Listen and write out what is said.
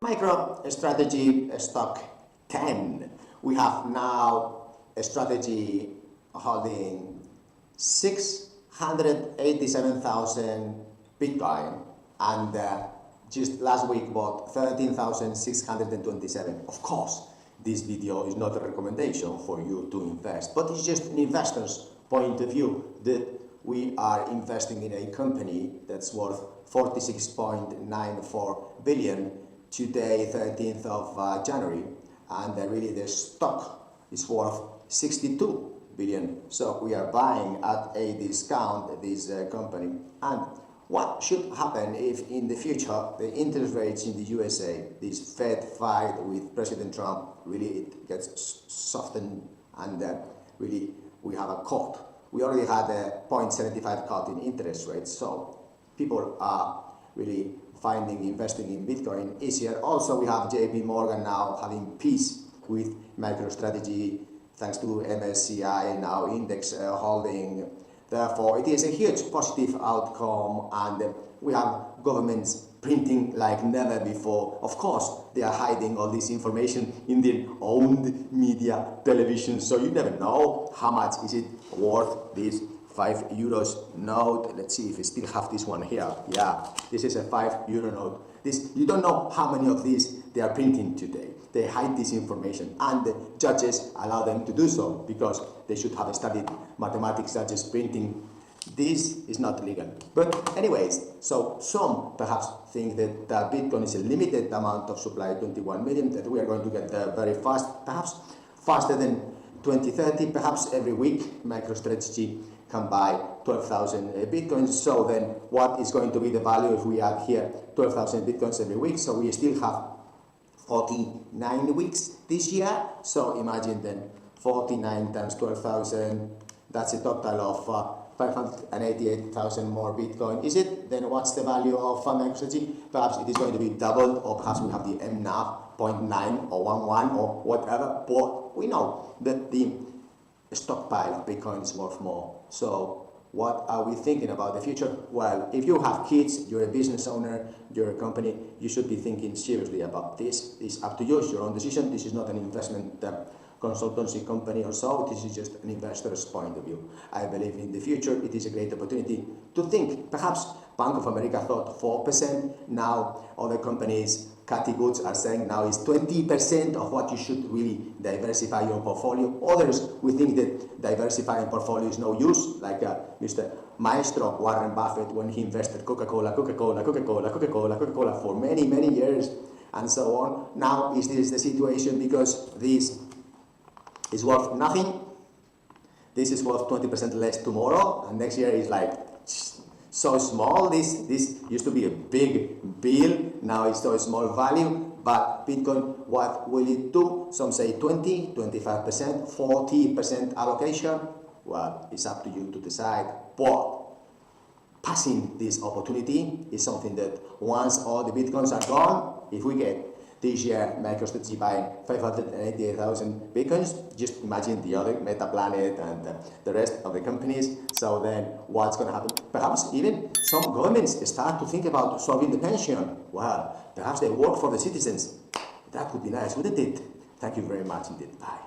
MicroStrategy stock 10. We have now a strategy holding 687,000 Bitcoin and just last week bought 13,627. Of course, this video is not a recommendation for you to invest, but it's just an investor's point of view that we are investing in a company that's worth 46.94 billion today, 13th of January, and really the stock is worth 62 billion. So we are buying at a discount this company. And what should happen if in the future the interest rates in the USA, this Fed fight with President Trump, really it gets softened and really we have a cut. We already had a 0.75 cut in interest rates, so people are really finding investing in Bitcoin easier. Also, we have JP Morgan now having peace with MicroStrategy thanks to MSCI now index holding. Therefore, it is a huge positive outcome, and we have governments printing like never before. Of course, they are hiding all this information in their own media, television, so you never know how much is it worth, this €5 note. Let's see if we still have this one here. Yeah, this is a €5 note. This, you don't know how many of these they are printing today. They hide this information, and the judges allow them to do so because they should have studied mathematics, such as printing. This is not legal. But anyways, so some perhaps think that Bitcoin is a limited amount of supply, 21 million, that we are going to get there very fast, perhaps faster than 2030, perhaps every week MicroStrategy can buy 12,000 Bitcoins. So then what is going to be the value if we add here 12,000 Bitcoins every week? So we still have 49 weeks this year. So imagine then 49 times 12,000, that's a total of 588,000 more Bitcoin. Is it? Then what's the value of MicroStrategy? Perhaps it is going to be doubled, or perhaps we have the MNAV 0.9 or 11 or whatever, but we know that the stockpile of Bitcoin is worth more. So what are we thinking about the future? Well, if you have kids, you're a business owner, you're a company, you should be thinking seriously about this. It's up to you, it's your own decision. This is not an investment consultancy company or so. This is just an investor's point of view. I believe in the future it is a great opportunity to think. Perhaps Bank of America thought 4%. Now other companies, Cathy Woods, are saying now is 20% of what you should really diversify your portfolio. Others, we think that diversifying portfolio is no use, like Mr. Maestro, Warren Buffett, when he invested Coca-Cola for many, many years and so on. Now is this the situation because this is worth nothing? This is worth 20% less tomorrow, and next year is like so small. This used to be a big bill, now it's so small value. But Bitcoin, what will it do? Some say 20, 25%, 40% allocation. Well, it's up to you to decide. But passing this opportunity is something that once all the Bitcoins are gone, if we get this year MicroStrategy buying 588,000 Bitcoins, just imagine the other Meta Planet and the rest of the companies. So then what's going to happen? Perhaps even some governments start to think about solving the pension. Well, perhaps they work for the citizens. That would be nice, wouldn't it? Thank you very much indeed. Bye.